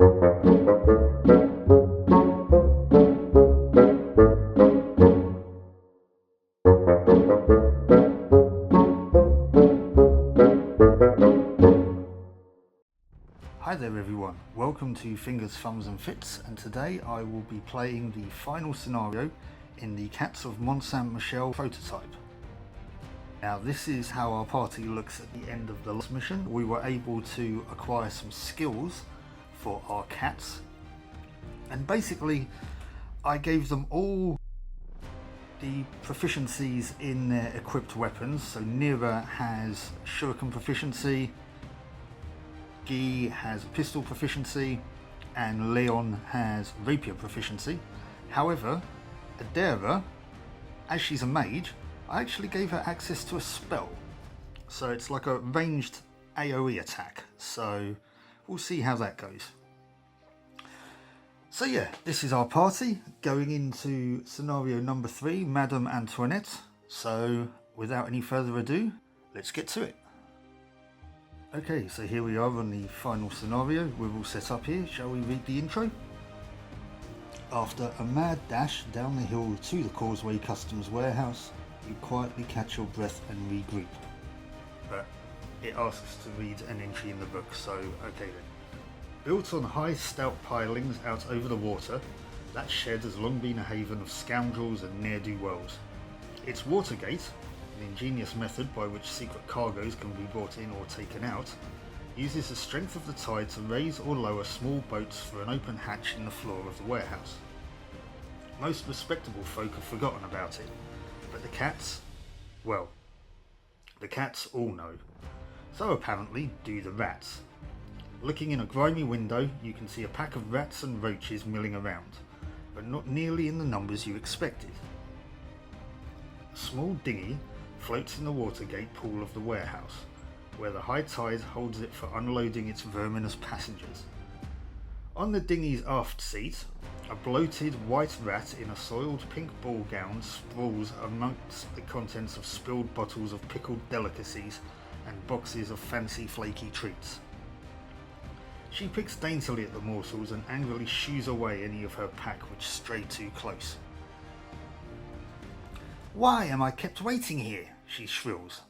Hi there everyone, welcome to Fingers, Thumbs and Fits, and today I will be playing the final scenario in the Cats of Mont Michel prototype. Now this is how our party looks at the end of the last mission. We were able to acquire some skills for our cats, and basically I gave them all the proficiencies in their equipped weapons. So Nira has shuriken proficiency, Guy has pistol proficiency, and Leon has rapier proficiency. However, Adara, as she's a mage, I actually gave her access to a spell. So it's like a ranged AoE attack. So we'll see how that goes. So yeah, this is our party going into scenario number 3, Madame Antoinette. So without any further ado, let's get to it. Okay, so here we are on the final scenario. We're all set up here. Shall we read the intro? After a mad dash down the hill to the Causeway Customs Warehouse, you quietly catch your breath and regroup. But it asks us to read an entry in the book, so okay then. Built on high stout pilings out over the water, that shed has long been a haven of scoundrels and ne'er-do-wells. Its Watergate, an ingenious method by which secret cargoes can be brought in or taken out, uses the strength of the tide to raise or lower small boats through an open hatch in the floor of the warehouse. Most respectable folk have forgotten about it, but the cats, well, the cats all know. So apparently do the rats. Looking in a grimy window, you can see a pack of rats and roaches milling around, but not nearly in the numbers you expected. A small dinghy floats in the Watergate pool of the warehouse, where the high tide holds it for unloading its verminous passengers. On the dinghy's aft seat, a bloated white rat in a soiled pink ball gown sprawls amongst the contents of spilled bottles of pickled delicacies and boxes of fancy flaky treats. She picks daintily at the morsels and angrily shoos away any of her pack which stray too close. "Why am I kept waiting here?" she shrills.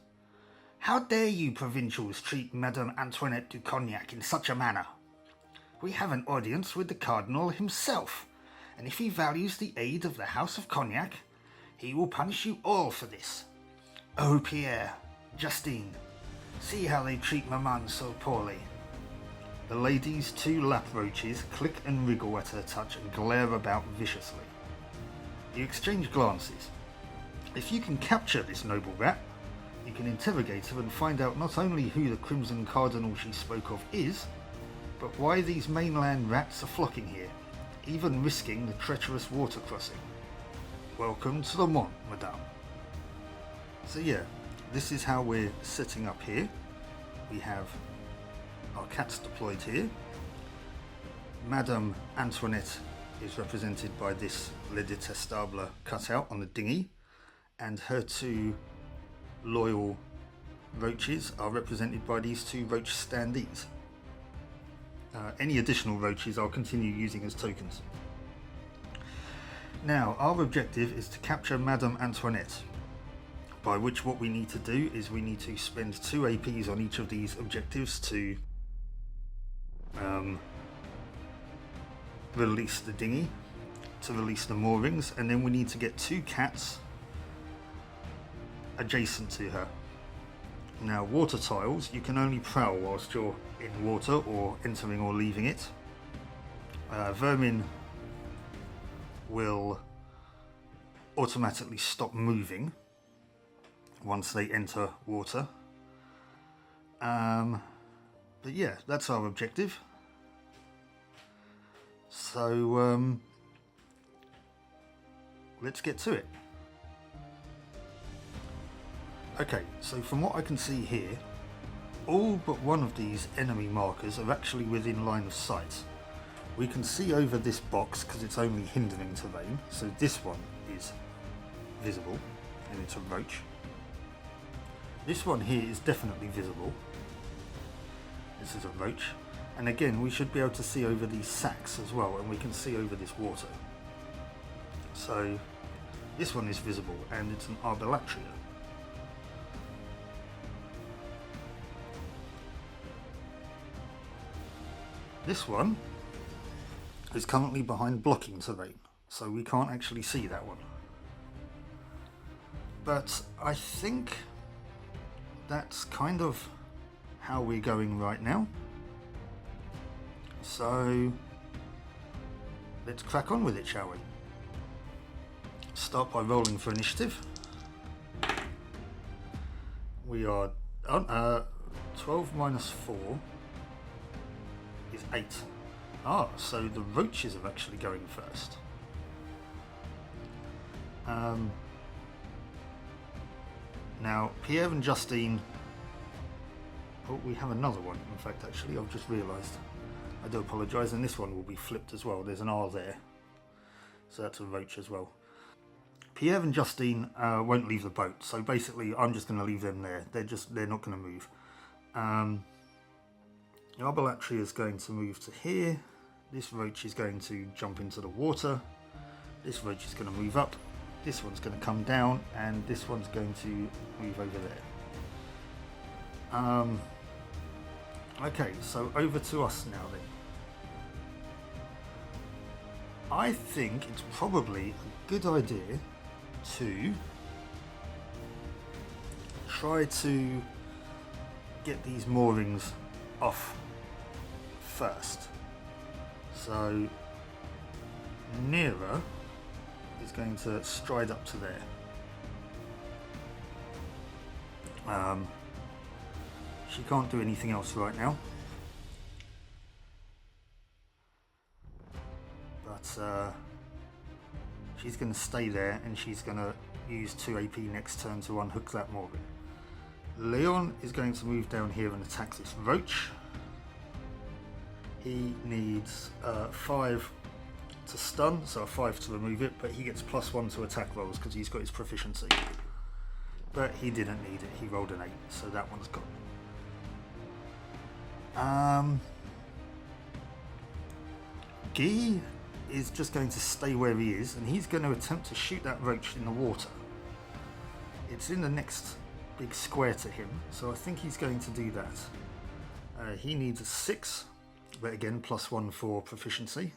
"How dare you provincials treat Madame Antoinette du Cognac in such a manner? We have an audience with the Cardinal himself, and if he values the aid of the House of Cognac, he will punish you all for this. Oh Pierre, Justine, see how they treat Maman so poorly." The lady's 2 lap roaches click and wriggle at her touch and glare about viciously. You exchange glances. If you can capture this noble rat, you can interrogate her and find out not only who the Crimson Cardinal she spoke of is, but why these mainland rats are flocking here, even risking the treacherous water crossing. Welcome to the Mont, madame. So yeah, this is how we're setting up here. We have our cats deployed here. Madame Antoinette is represented by this Le Detestable cutout on the dinghy, and her 2 loyal roaches are represented by these 2 roach standees. Any additional roaches I'll continue using as tokens. Now, our objective is to capture Madame Antoinette, by which what we need to do is we need to spend 2 APs on each of these objectives to release the dinghy, to release the moorings, and then we need to get 2 cats adjacent to her. Now, water tiles, you can only prowl whilst you're in water or entering or leaving it. Vermin will automatically stop moving once they enter water. But yeah, that's our objective. So let's get to it. Okay, so from what I can see here, all but one of these enemy markers are actually within line of sight. We can see over this box because it's only hindering terrain, so this one is visible and it's a roach. This one here is definitely visible. This is a roach. And again, we should be able to see over these sacks as well, and we can see over this water. So this one is visible, and it's an arbolatria. This one is currently behind blocking terrain, so we can't actually see that one. But I think that's kind of how we're going right now. So let's crack on with it, shall we? Start by rolling for initiative. We are 12 minus 4 is 8. Ah, so the roaches are actually going first. Now, Pierre and Justine... Oh, we have another one, in fact, actually, I've just realised. I do apologise, and this one will be flipped as well. There's an R there. So that's a roach as well. Pierre and Justine won't leave the boat, so basically I'm just going to leave them there. They're not going to move. The arbolatria is going to move to here. This roach is going to jump into the water. This roach is going to move up. This one's going to come down, and this one's going to move over there. Okay, so over to us now then. I think it's probably a good idea to try to get these moorings off first. So Nera is going to stride up to there. She can't do anything else right now, but she's going to stay there, and she's going to use 2 AP next turn to unhook that mooring. Leon is going to move down here and attack this roach. He needs 5 to stun, so a 5 to remove it, but he gets +1 to attack rolls because he's got his proficiency. But he didn't need it, he rolled an 8, so that one's gone. Guy is just going to stay where he is, and he's going to attempt to shoot that roach in the water. It's in the next big square to him, so I think he's going to do that. He needs a 6, but again +1 for proficiency.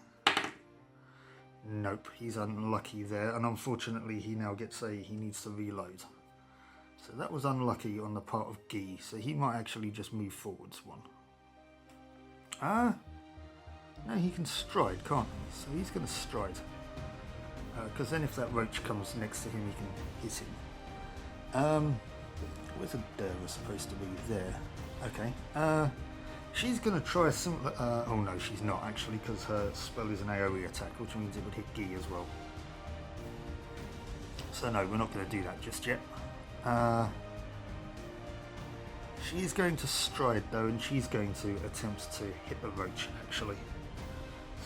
Nope, he's unlucky there, and unfortunately he now gets he needs to reload. So that was unlucky on the part of Guy, so he might actually just move forwards 1. No, he can stride, can't he? So he's going to stride. Because then if that roach comes next to him, he can hit him. Where's Adara supposed to be? There. Okay. She's going to try a similar... oh no, she's not actually, because her spell is an AoE attack, which means it would hit Guy as well. So no, we're not going to do that just yet. She's going to stride though, and she's going to attempt to hit the roach actually.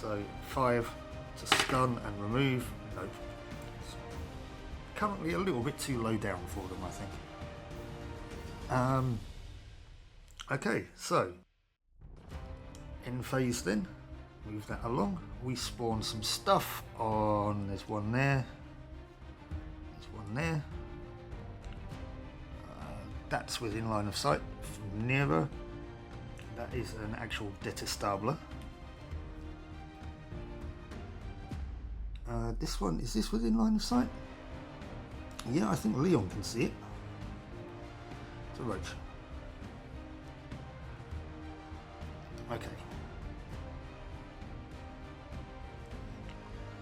So 5 to stun and remove. Nope. It's currently a little bit too low down for them, I think. Okay, so in phase then, move that along. We spawn some stuff on. There's one there. There's one there. That's within line of sight from Nero. That is an actual detestable. This one, is this within line of sight? Yeah, I think Leon can see it. It's a roach. Okay.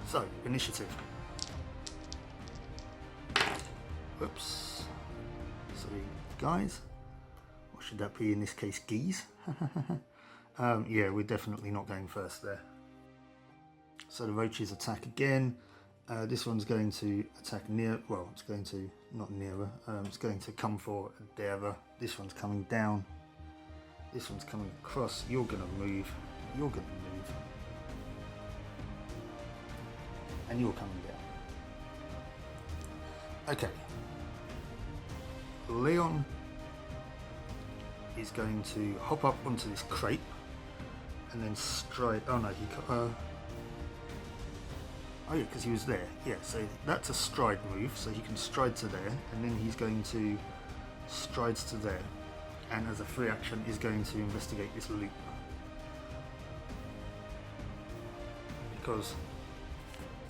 So, initiative. Whoops. Sorry, guys. What should that be in this case? Geese? Yeah, we're definitely not going first there. So the roaches attack again. This one's going to attack near, well, it's going to, not nearer, it's going to come for Adara. This one's coming down. This one's coming across. You're going to move. You're going to move. And you're coming down. Okay. Leon is going to hop up onto this crate and then stride. Oh no, oh yeah, because he was there. Yeah, so that's a stride move, so he can stride to there, and then he's going to stride to there, and as a free action is going to investigate this loop. Because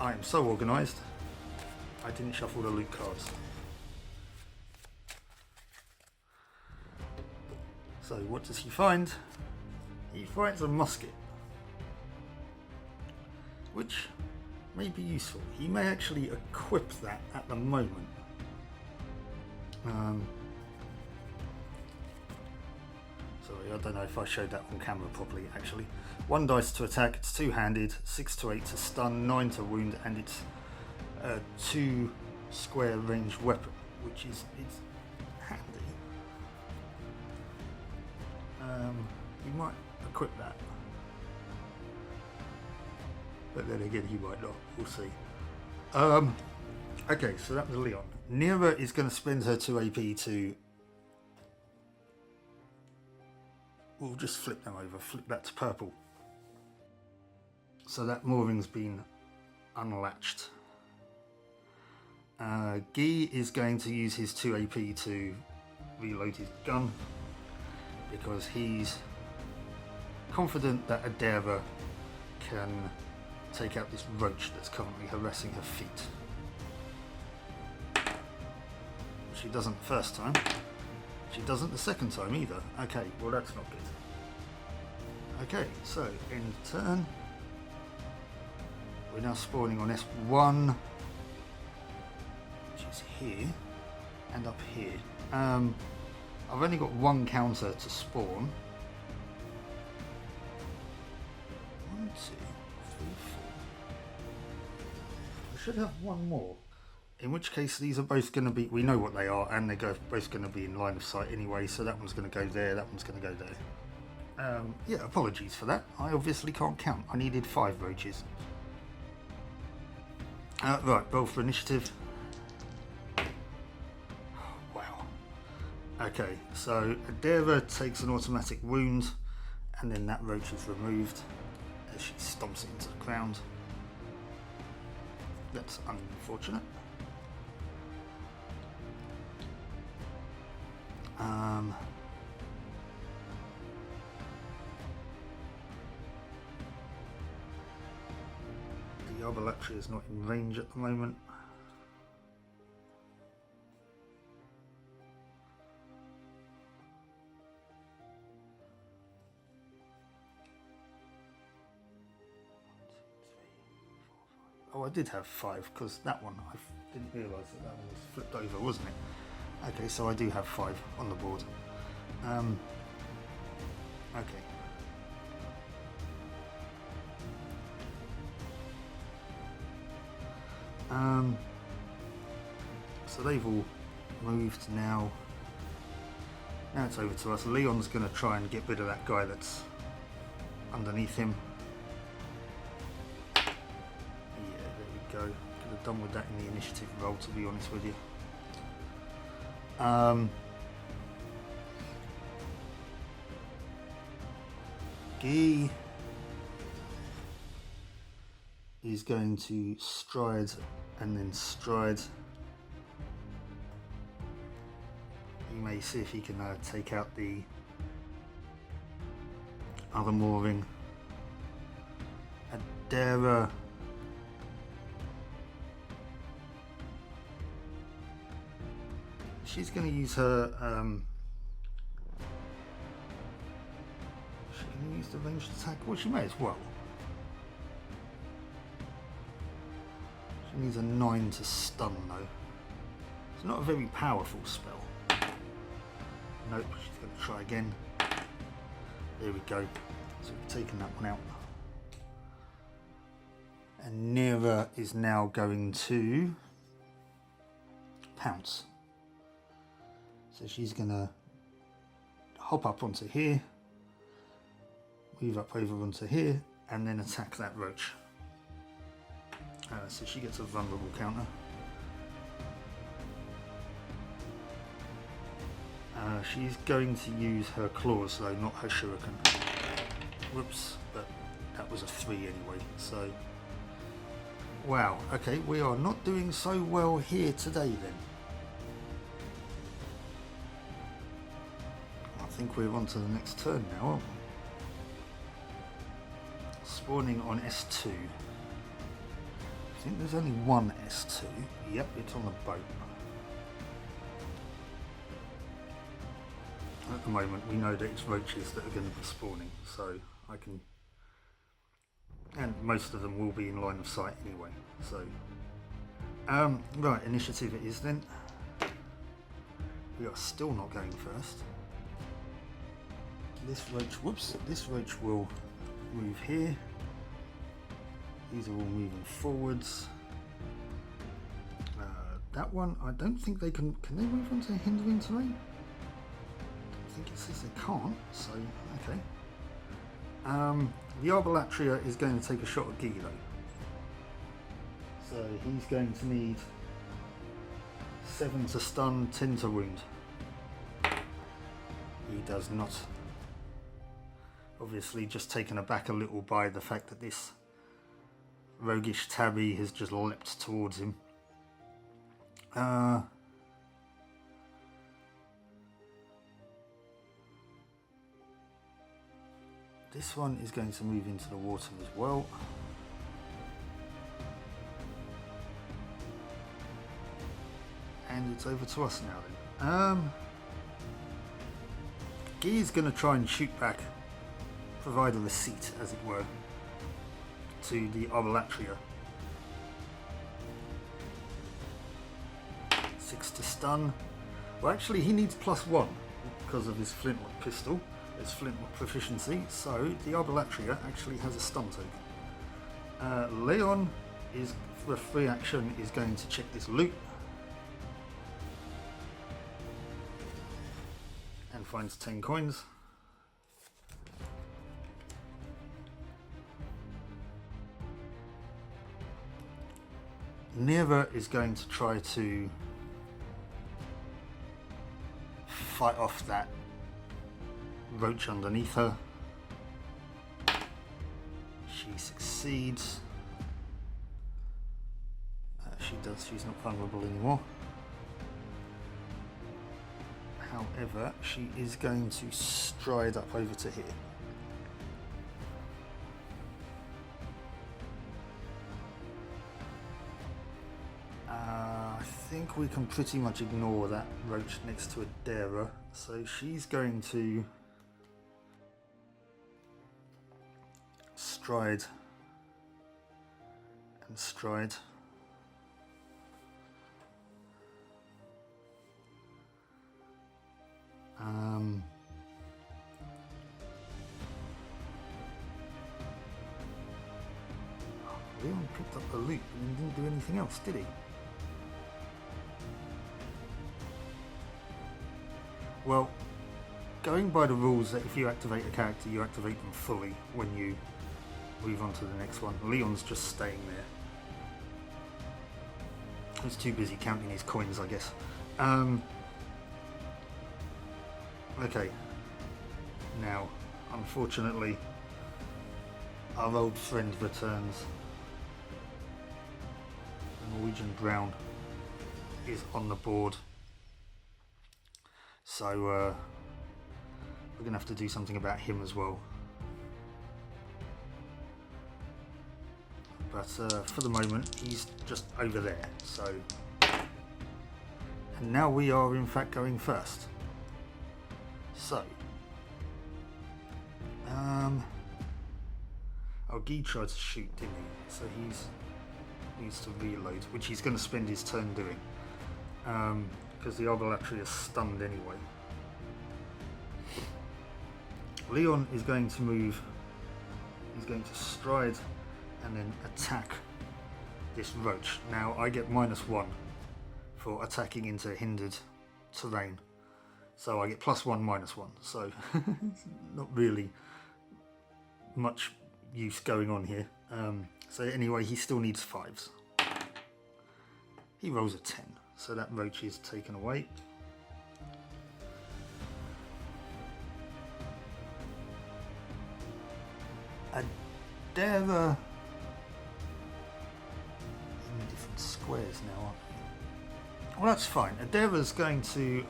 I am so organised, I didn't shuffle the loot cards. So what does he find? He finds a musket, which may be useful. He may actually equip that at the moment. Sorry, I don't know if I showed that on camera properly actually. 1 dice to attack, it's 2-handed, 6 to 8 to stun, 9 to wound, and it's a 2 square range weapon, which is handy. You might equip that, but then again he might not, we'll see. Okay, so that was Leon. Nira is going to spend her 2 AP to, we'll just flip them over, flip that to purple. So that mooring's been unlatched. Guy is going to use his 2 AP to reload his gun, because he's confident that Adara can take out this roach that's currently harassing her feet. She doesn't the first time. She doesn't the second time either. Okay, well that's not good. Okay, so end turn. We're now spawning on S1, which is here, and up here. I've only got 1 counter to spawn. 1, 2, 3, 4. I should have 1 more. In which case these are both going to be, we know what they are, and they're both going to be in line of sight anyway, so that one's going to go there, that one's going to go there. Yeah, apologies for that. I obviously can't count. I needed 5 roaches. Right, roll for initiative. Wow. Okay, so Adara takes an automatic wound, and then that roach is removed as she stomps it into the ground. That's unfortunate. The Arbalatria is not in range at the moment. Oh, I did have 5 because that one, I didn't realise that one was flipped over, wasn't it? Okay, so I do have 5 on the board. Okay. So they've all moved now. Now it's over to us. Leon's going to try and get rid of that guy that's underneath him. Yeah, there we go. Could have done with that in the initiative roll, to be honest with you. Guy is going to stride and then stride. You may see if he can take out the other mooring. Adara she's going to use her she's going to use the ranged attack. Well, she may as well. She needs a 9 to stun though. It's not a very powerful spell. Nope, she's going to try again. There we go. So we've taken that one out. And Nira is now going to pounce. So she's going to hop up onto here, move up over onto here, and then attack that roach. So she gets a vulnerable counter. She's going to use her claws though, not her shuriken. Whoops, but that was a 3 anyway, so... Wow, okay, we are not doing so well here today then. I think we're on to the next turn now, aren't we? Spawning on S2. I think there's only one S2. Yep, it's on the boat. At the moment we know that it's roaches that are going to be spawning, so I can... And most of them will be in line of sight anyway, so... right, initiative it is then. We are still not going first. This roach, whoops, this roach will move here. These are all moving forwards. That one, I don't think they can they move onto hindering terrain? I think it says they can't, so, okay. The Arbalatria is going to take a shot at Guy though. So he's going to need 7 to stun, 10 to wound. He does not. Obviously just taken aback a little by the fact that this roguish tabby has just leapt towards him. This one is going to move into the water as well. And it's over to us now then. Guy is going to try and shoot back, provide a receipt as it were, to the Arbalatria. 6 to stun. Well, actually he needs +1 because of his flintlock pistol. It's flintlock proficiency, so the Arbalatria actually has a stun token. Leon is, for a free action, is going to check this loot and finds 10 coins. Nera is going to try to fight off that roach underneath her. She succeeds. She does, she's not vulnerable anymore. However, she is going to stride up over to here. I think we can pretty much ignore that roach next to Adara, so she's going to stride and stride. Leon picked up the loot and didn't do anything else, did he? Well, going by the rules that if you activate a character, you activate them fully when you move on to the next one. Leon's just staying there. He's too busy counting his coins, I guess. Okay. Now, unfortunately, our old friend returns. The Norwegian Brown is on the board. So, we're going to have to do something about him as well. But for the moment, he's just over there. So, and now we are in fact going first. So, Guy tried to shoot, didn't he? So he's needs to reload, which he's going to spend his turn doing, because the Arbalatria is stunned anyway. Leon is going to move. He's going to stride and then attack this roach. Now I get -1 for attacking into hindered terrain, so I get +1 -1. So not really much use going on here. So anyway, he still needs 5s. He rolls a 10, so that roach is taken away. Adara in different squares now, aren't they? Well, that's fine. Adara's going to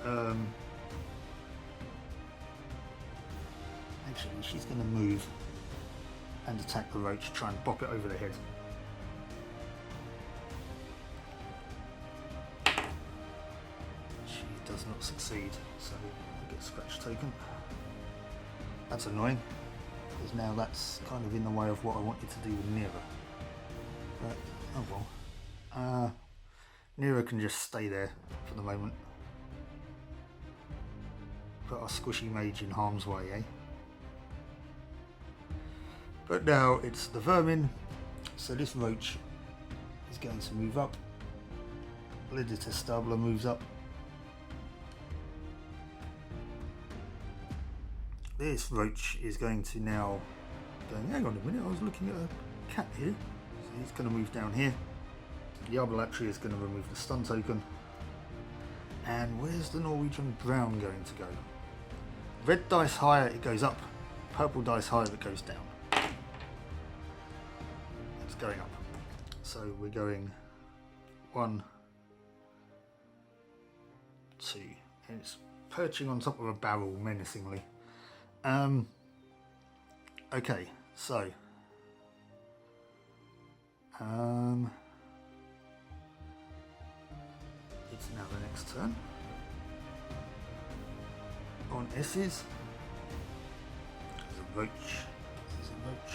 actually, she's going to move and attack the roach, try and bop it over the head. She does not succeed, so I get scratch taken. That's annoying, because now that's kind of in the way of what I wanted to do with Nera. But, oh well. Nera can just stay there for the moment. Put our squishy mage in harm's way, eh? But now it's the vermin, so this roach is going to move up. Lyditas Stabler moves up. This roach is going to now hang on a minute, I was looking at a cat here. So he's going to move down here. The Arbalatria is going to remove the stun token. And where's the Norwegian brown going to go? Red dice higher, it goes up. Purple dice higher, it goes down. It's going up. So we're going 1, 2, and it's perching on top of a barrel menacingly. Okay, so it's now the next turn. On S's, there's a roach. There's a roach.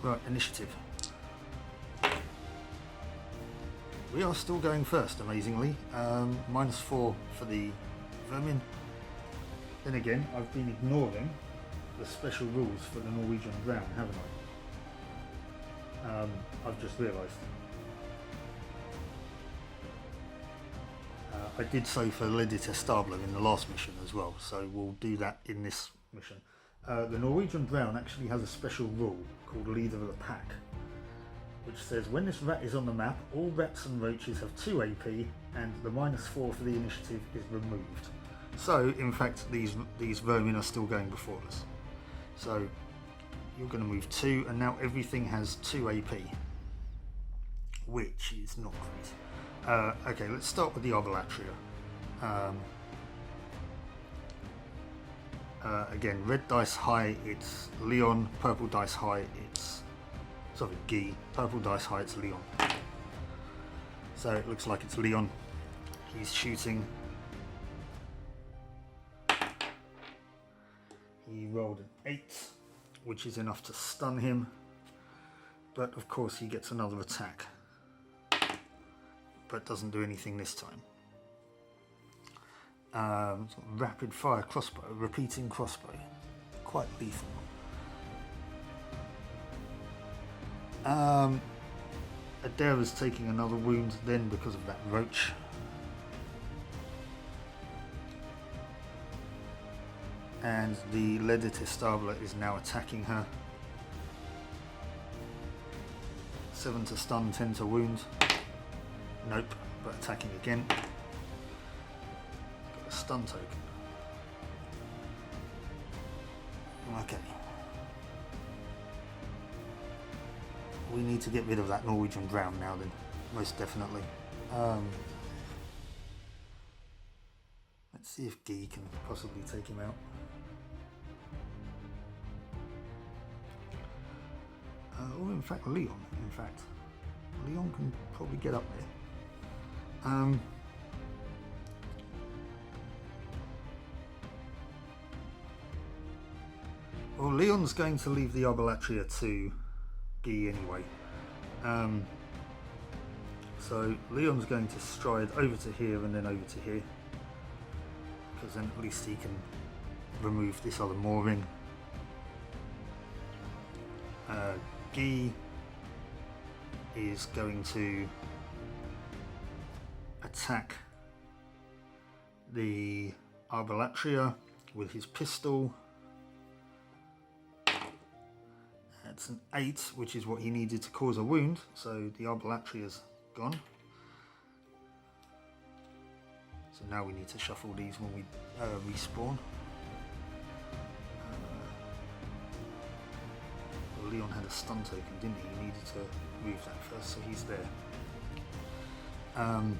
Right, initiative. We are still going first, amazingly. -4 for the vermin. Then again, I've been ignoring the special rules for the Norwegian brown, haven't I? I've just realised. I did so for Lyditas Stabler in the last mission as well, so we'll do that in this mission. The Norwegian brown actually has a special rule called Leader of the Pack, which says when this rat is on the map, all rats and roaches have 2 AP, and the -4 for the initiative is removed. So, in fact, these vermin are still going before us. So, you're going to move 2, and now everything has 2 AP, which is not great. Okay, let's start with the Arbalatria. Again, red dice high, it's Leon. Purple dice high, it's Guy. Purple dice high, it's Leon. So it looks like it's Leon. He's shooting. He rolled an 8, which is enough to stun him. But of course he gets another attack. But doesn't do anything this time. Rapid fire crossbow, repeating crossbow. Quite lethal. Adara's taking another wound then because of that roach. And the Lyditas Stabler is now attacking her. 7 to stun, 10 to wound. Nope, but attacking again. Got a stun token. Okay. We need to get rid of that Norwegian brown now then, most definitely. Let's see if Guy can possibly take him out. Or in fact Leon, Leon can probably get up there. Well, Leon's going to leave the Arbalatria to Guy anyway. So Leon's going to stride over to here and then over to here, because then at least he can remove this other mooring. Guy is going to attack the Arbalatria with his pistol. That's an 8, which is what he needed to cause a wound, so the Arbalatria's gone. So now we need to shuffle these when we respawn. Well, Leon had a stun token, didn't he? He needed to move that first, so he's there. Damn.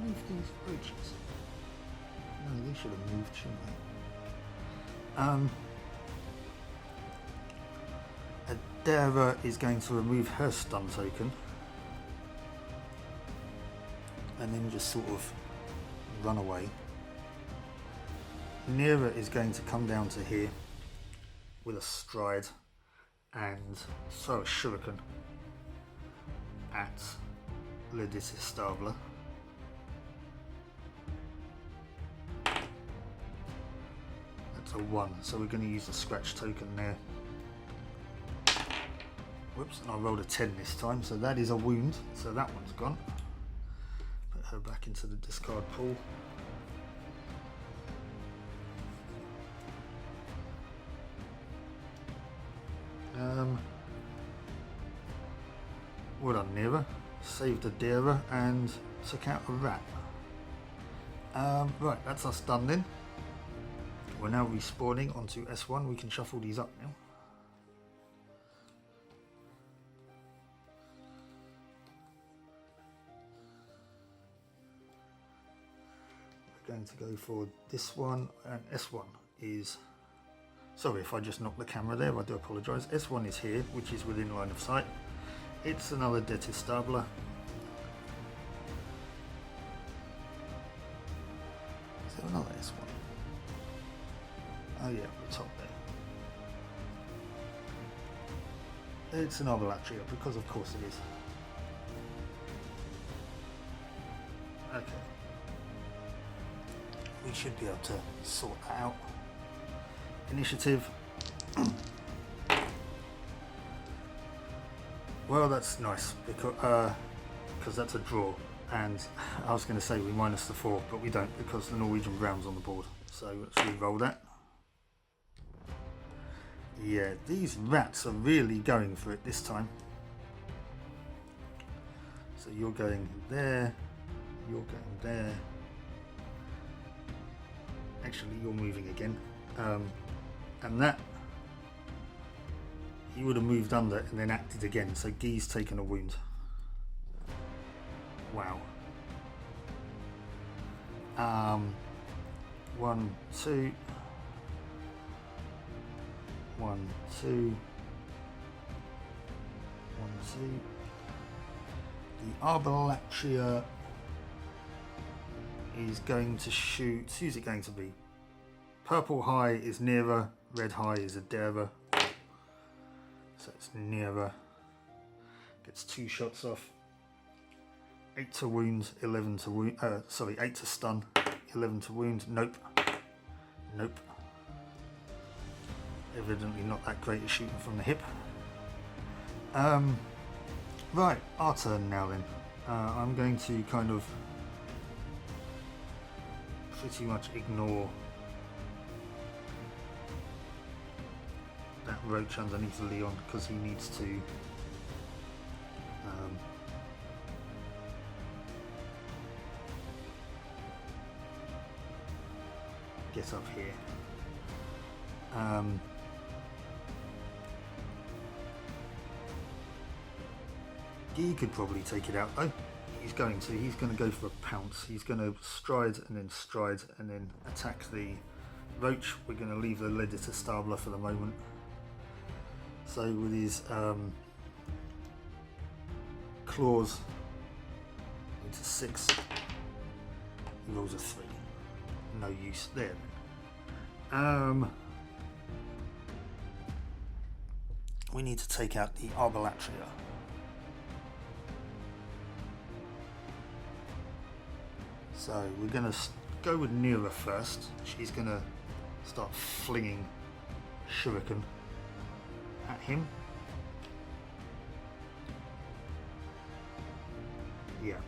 Move these roaches. No, they should have moved, shouldn't they? Adara is going to remove her stun token and then just sort of run away. Nera is going to come down to here with a stride and throw a shuriken at Ledis Stabler. That's a 1, so we're going to use a scratch token there. Whoops, and I rolled a 10 this time, so that is a wound, so that one's gone. Put her back into the discard pool. Well done, Nera. Saved a Dera and took out a rat. Right, that's us done then. We're now respawning onto S1. We can shuffle these up now. We're going to go for this one, and S1 is... Sorry if I just knocked the camera there, I do apologise. S1 is here, which is within line of sight. It's another Detestabler. Is there another S1? Oh yeah, the top there. It's another Latria, because of course it is. Okay. We should be able to sort that out. Initiative. Well, that's nice because that's a draw, and I was going to say we minus the 4, but we don't because the Norwegian Brown's on the board. So let's re-roll that. Yeah, these rats are really going for it this time. So you're going there, you're going there. Actually, you're moving again, and that. He would have moved under and then acted again, so Guy's taken a wound. Wow. 1, 2. 1, 2. 1, 2. The Arbalatria is going to shoot. Who's it going to be? Purple high is Nera, red high is Adara. So it's Nera. Gets 2 shots off. 8 to wound, 11 to wound. 8 to stun, 11 to wound. Nope. Nope. Evidently not that great at shooting from the hip. Right, our turn now then. I'm going to kind of pretty much ignore that roach underneath Leon because he needs to get up here. Guy could probably take it out though. He's going to go for a pounce. He's going to stride and then attack the roach. We're going to leave the Ledita Stabler for the moment. So with his claws into 6, he rolls a 3. No use there. We need to take out the Arbalatria. So we're going to go with Nera first. She's going to start flinging shuriken at him. Yeah.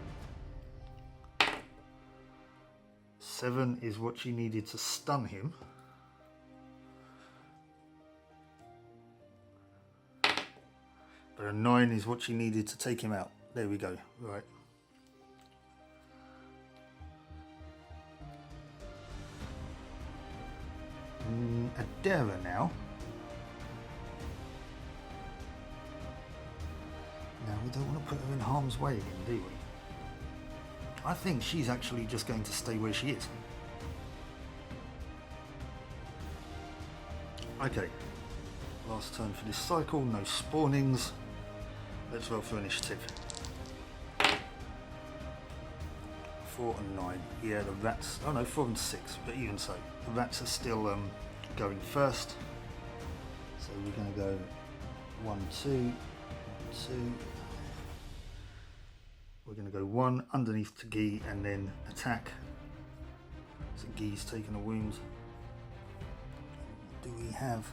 7 is what she needed to stun him. But a 9 is what she needed to take him out. There we go. Right. Adera now. Now we don't want to put her in harm's way again, do we? I think she's actually just going to stay where she is. Okay. Last turn for this cycle, no spawnings. Let's roll for initiative. 4 and 9. Yeah, the rats. Oh no, 4 and 6. But even so, the rats are still going first. So we're going to go 1, 2, 1, 2. We're going to go 1 underneath to Guy and then attack. So Guy's taken a wound. Do we have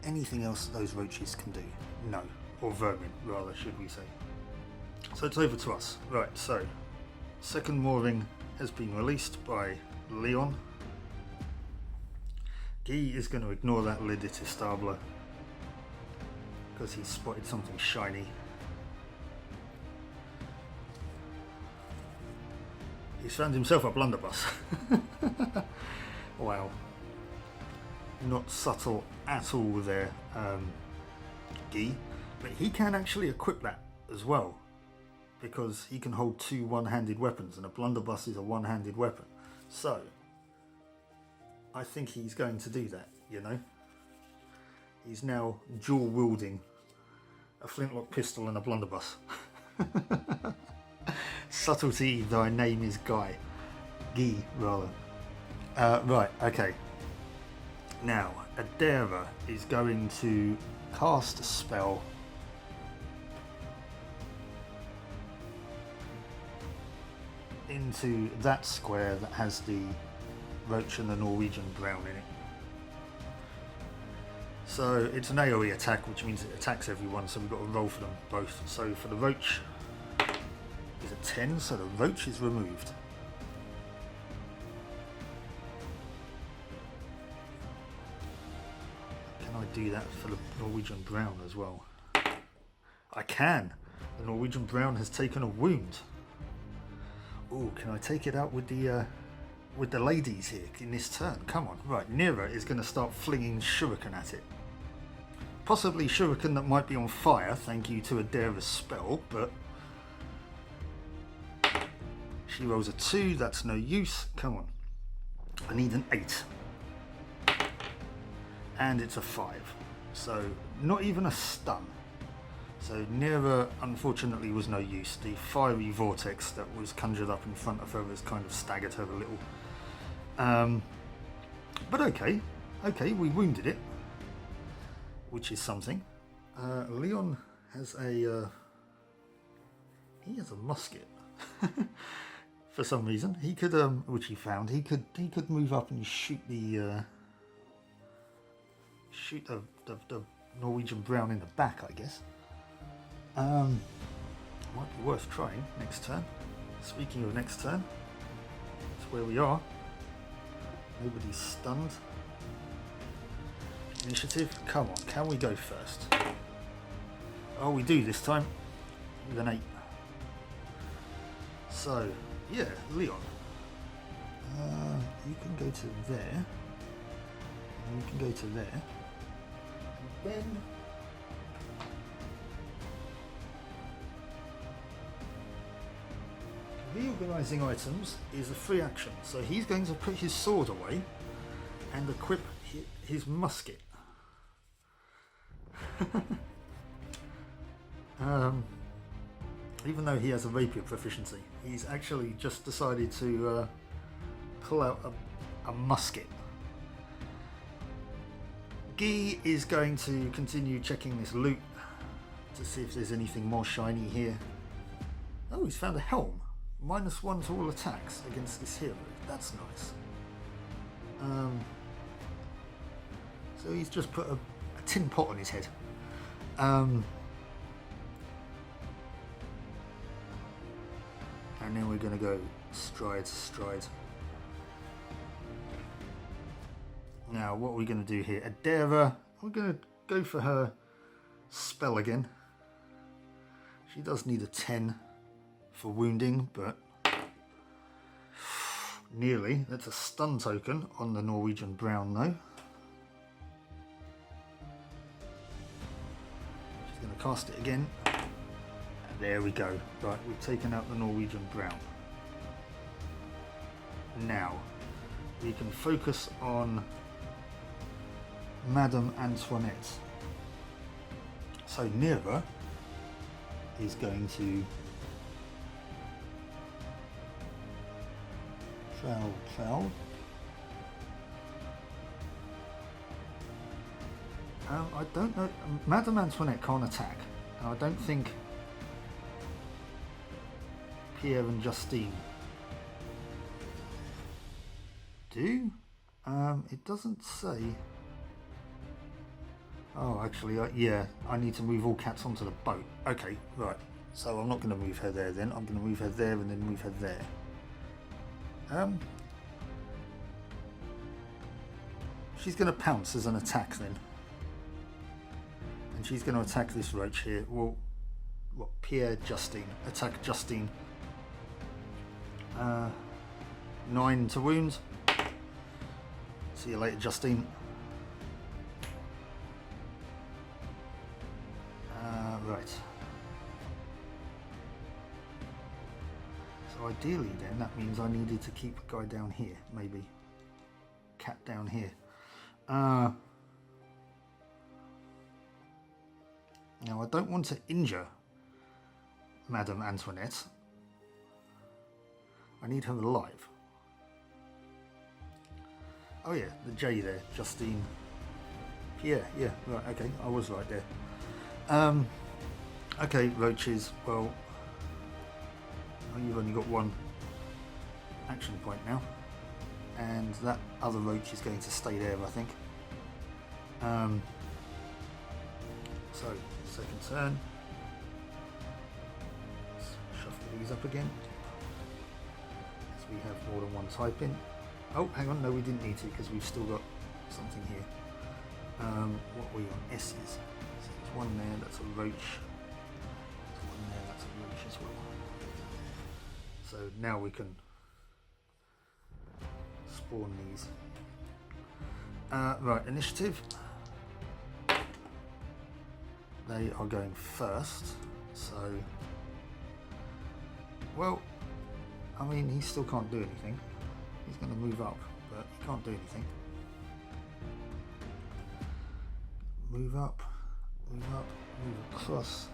anything else that those roaches can do? No. Or vermin, rather, should we say. So it's over to us. Right, so second mooring has been released by Leon. Guy is going to ignore that Le Detestable because he's spotted something shiny. He's found himself a blunderbuss. Wow. Not subtle at all there, Guy. But he can actually equip that as well, because he can hold 2 one-handed weapons, and a blunderbuss is a one-handed weapon. So, I think he's going to do that, you know. He's now dual-wielding a flintlock pistol and a blunderbuss. Subtlety, thy name is Guy. Guy, rather. Right, okay. Now, Adera is going to cast a spell into that square that has the roach and the Norwegian brown in it. So it's an AoE attack, which means it attacks everyone, so we've got to roll for them both. So for the roach is a 10, so the roach is removed. Can I do that for the Norwegian brown as well? I can! The Norwegian brown has taken a wound. Oh, can I take it out with the ladies here in this turn? Come on. Right, Nera is going to start flinging shuriken at it. Possibly shuriken that might be on fire, thank you to Adera's spell, but she rolls a 2, that's no use. Come on. I need an 8. And it's a 5. So, not even a stun. So Nera, unfortunately, was no use. The fiery vortex that was conjured up in front of her has kind of staggered her a little. But okay, we wounded it, which is something. Leon has a he has a musket. For some reason, he could which he found, he could move up and shoot the Norwegian brown in the back, I guess. Might be worth trying next turn. Speaking of next turn, that's where we are. Nobody's stunned. Initiative, come on, can we go first? Oh, we do this time, with an 8. So, yeah, Leon. You can go to there. And you can go to there. And then reorganizing items is a free action, so he's going to put his sword away and equip his musket. Even though he has a rapier proficiency, he's actually just decided to pull out a musket. Guy is going to continue checking this loot to see if there's anything more shiny here. Oh, he's found a helm. -1 to all attacks against this hero. That's nice. So he's just put a tin pot on his head. And then we're going to go stride. Now, what are we going to do here? Adera, we're going to go for her spell again. She does need a 10 for wounding, but nearly. That's a stun token on the Norwegian Brown though. She's going to cast it again. And there we go. Right, we've taken out the Norwegian Brown. Now, we can focus on Madame Antoinette. So Nera is going to Prowl. I don't know. Madame Antoinette can't attack, and I don't think Pierre and Justine do. It doesn't say. Oh, actually, yeah, I need to move all cats onto the boat. Okay, right. So I'm not going to move her there then. I'm going to move her there and then move her there. She's going to pounce as an attack then. And she's going to attack this roach here. Well, what? Pierre, Justine. Attack Justine. 9 to wound. See you later, Justine. Right. So ideally then, that means I needed to keep a guy down here, maybe. Cat down here. Now I don't want to injure Madame Antoinette. I need her alive. Oh yeah, the J there, Justine. Yeah, right, okay, I was right there. Okay, roaches, well, you've only got one action point now. And that other roach is going to stay there, I think. So, second turn. Let's shuffle these up again. So we have more than one type in. Oh, hang on, no, we didn't need to because we've still got something here. What were we on? S's. So there's one there, that's a roach. There's one there, that's a roach as well. So now we can spawn these. Right, initiative. They are going first, so well, I mean, he still can't do anything. He's going to move up, but he can't do anything. Move up, move across.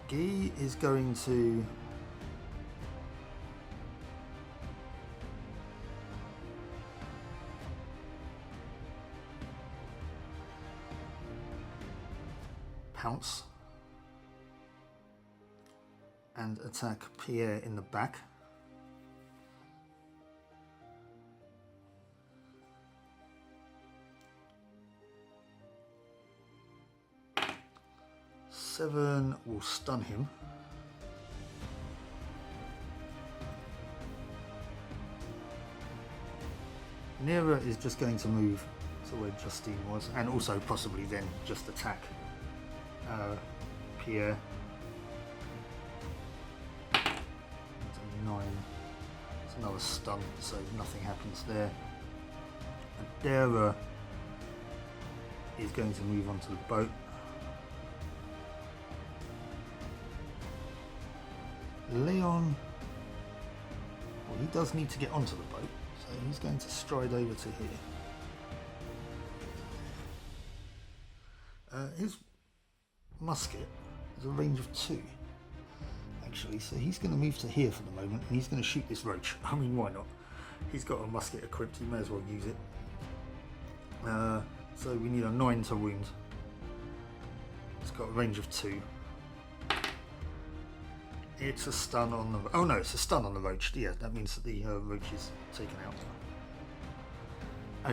Guy is going to pounce and attack Pierre in the back. Seven will stun him. Nera is just going to move to where Justine was, and also possibly then just attack Pierre. That's a 9. It's another stun, so nothing happens there. Adara is going to move onto the boat. Leon, well, he does need to get onto the boat, so he's going to stride over to here. His musket has a range of 2, actually, so he's going to move to here for the moment, and he's going to shoot this roach. I mean, why not? He's got a musket equipped, he may as well use it. So we need a 9 to wound. It's got a range of 2. It's a stun on the... Oh no, it's a stun on the roach. Yeah, that means that the roach is taken out.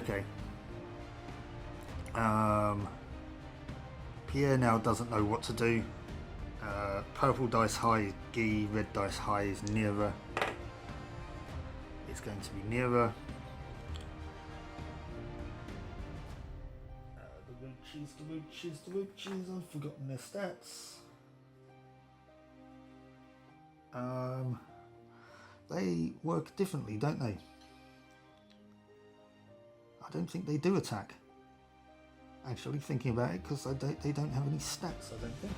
Okay. Pierre now doesn't know what to do. Purple dice high is Guy, red dice high is Nera. It's going to be Nera. The roach the roaches, I've forgotten their stats. They work differently, don't they? I don't think they do attack. Actually, thinking about it, because they don't have any stats, I don't think.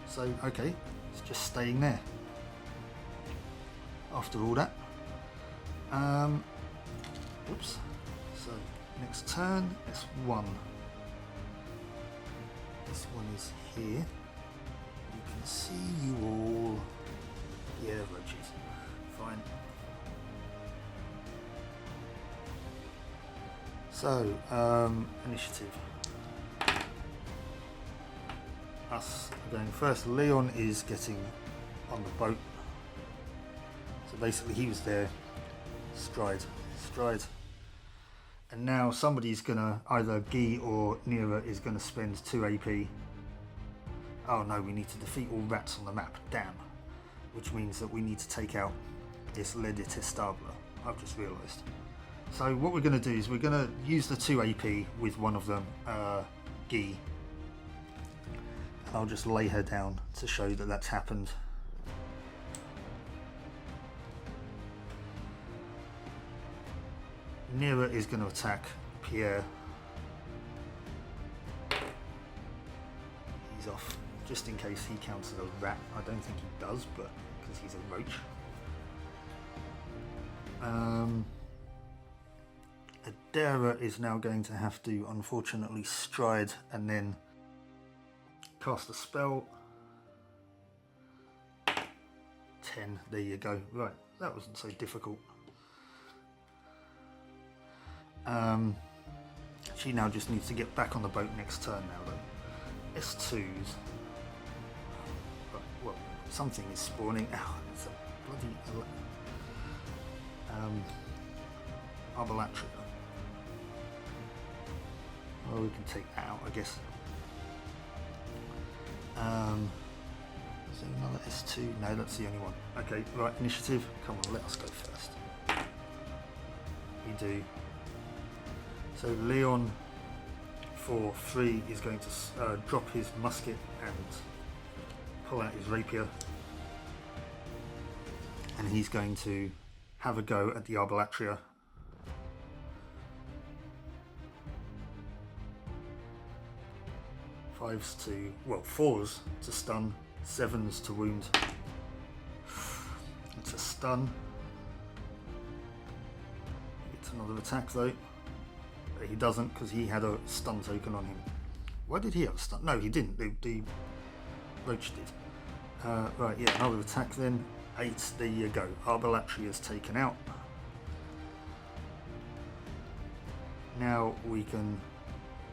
So, okay, it's just staying there. After all that. Oops. So, next turn, S1. This one is here. You can see you all. Yeah, roaches. Fine. So, initiative. Us going first. Leon is getting on the boat. So basically he was there. Stride. And now somebody's gonna, either Guy or Nira is gonna spend 2 AP. Oh no, we need to defeat all rats on the map. Damn. Which means that we need to take out this Le Detestable. I've just realised. So what we're going to do is we're going to use the 2 AP with one of them, Guy. And I'll just lay her down to show that that's happened. Nira is going to attack Pierre. He's off, just in case he counts as a rat. I don't think he does, but because he's a roach. Adara is now going to have to, unfortunately, stride and then cast a spell. 10, there you go. Right, that wasn't so difficult. She now just needs to get back on the boat next turn now, though. S2s. Right, well, something is spawning. Ow, it's a bloody Arbalatria. Well, we can take that out, I guess. Is there another S2? No, that's the only one. Okay, right, initiative. Come on, let us go first. We do. So Leon, for 3, is going to drop his musket and pull out his rapier. And he's going to have a go at the Arbalatria. 5s to, well, 4s to stun, 7s to wound. It's a stun. It's another attack though. But he doesn't because he had a stun token on him. Why did he have a stun? No, he didn't. The roach did. Right, yeah, another attack then. 8, there you go. Arbalatria is taken out. Now we can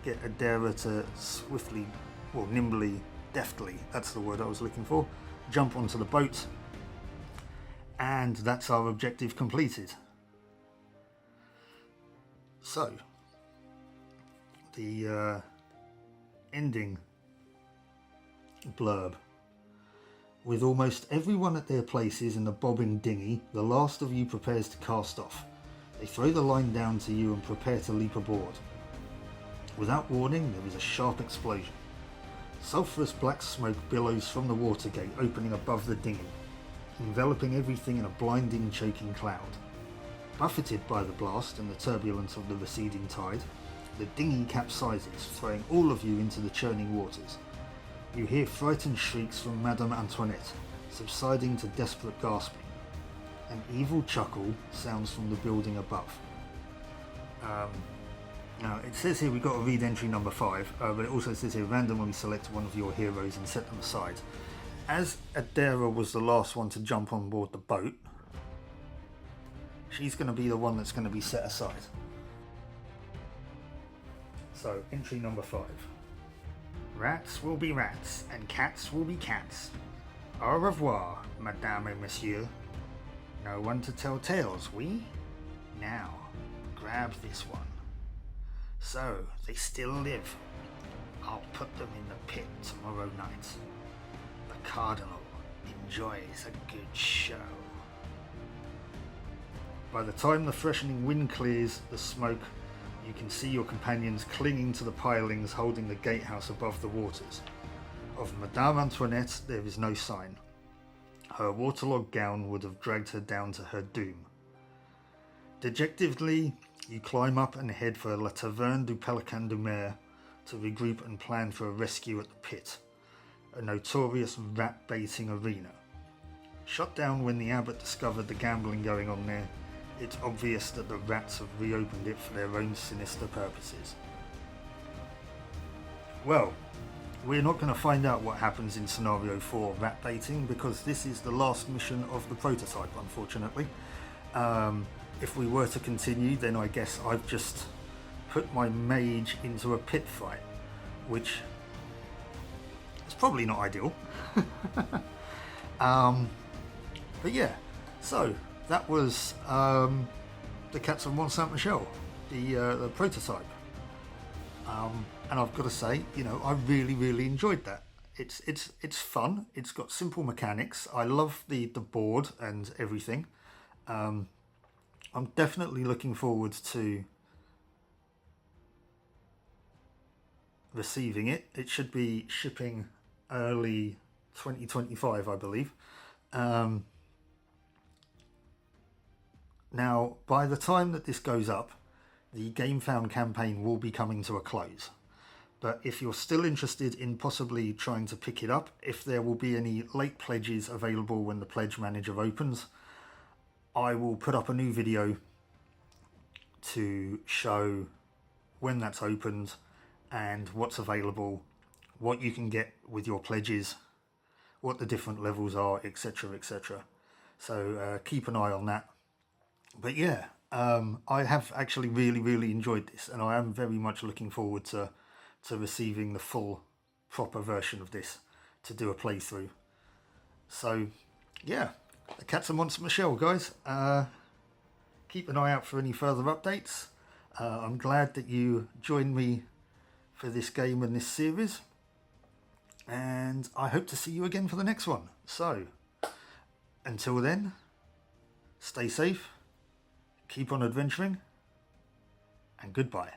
get Adara to swiftly, or nimbly, deftly, that's the word I was looking for, jump onto the boat, and that's our objective completed. So, the ending blurb. With almost everyone at their places in the bobbing dinghy, the last of you prepares to cast off. They throw the line down to you and prepare to leap aboard. Without warning, there is a sharp explosion. Sulphurous black smoke billows from the water gate opening above the dinghy, enveloping everything in a blinding, choking cloud. Buffeted by the blast and the turbulence of the receding tide, the dinghy capsizes, throwing all of you into the churning waters. You hear frightened shrieks from Madame Antoinette, subsiding to desperate gasping. An evil chuckle sounds from the building above. Now, it says here we've got to read entry number 5, but it also says here randomly select one of your heroes and set them aside. As Adara was the last one to jump on board the boat, she's going to be the one that's going to be set aside. So, entry number 5. Rats will be rats, and cats will be cats. Au revoir, Madame et Monsieur. No one to tell tales, oui? Now, grab this one. So, they still live. I'll put them in the pit tomorrow night. The Cardinal enjoys a good show. By the time the freshening wind clears the smoke, you can see your companions clinging to the pilings holding the gatehouse above the waters. Of Madame Antoinette there is no sign. Her waterlogged gown would have dragged her down to her doom. Dejectedly, you climb up and head for La Taverne du Pelican de Mer to regroup and plan for a rescue at the pit, a notorious rat-baiting arena. Shut down when the abbot discovered the gambling going on there, it's obvious that the rats have reopened it for their own sinister purposes. Well, we're not going to find out what happens in Scenario 4 rat baiting because this is the last mission of the prototype, unfortunately. If we were to continue, then I guess I've just put my mage into a pit fight, which is probably not ideal. But yeah, so that was the Cats of Mont Saint Michel, the prototype. And I've got to say, you know, I really enjoyed that. It's fun. It's got simple mechanics. I love the board and everything. I'm definitely looking forward to receiving it. It should be shipping early 2025, I believe. Now, by the time that this goes up, the GameFound campaign will be coming to a close. But if you're still interested in possibly trying to pick it up, if there will be any late pledges available when the pledge manager opens, I will put up a new video to show when that's opened and what's available, what you can get with your pledges, what the different levels are, etc, etc. So keep an eye on that. But yeah, I have actually really enjoyed this, and I am very much looking forward to receiving the full proper version of this to do a playthrough. So yeah, the Cats of Mont Saint Michel, guys. Keep an eye out for any further updates. I'm glad that you joined me for this game and this series, and I hope to see you again for the next one. So until then, stay safe, keep on adventuring, and goodbye.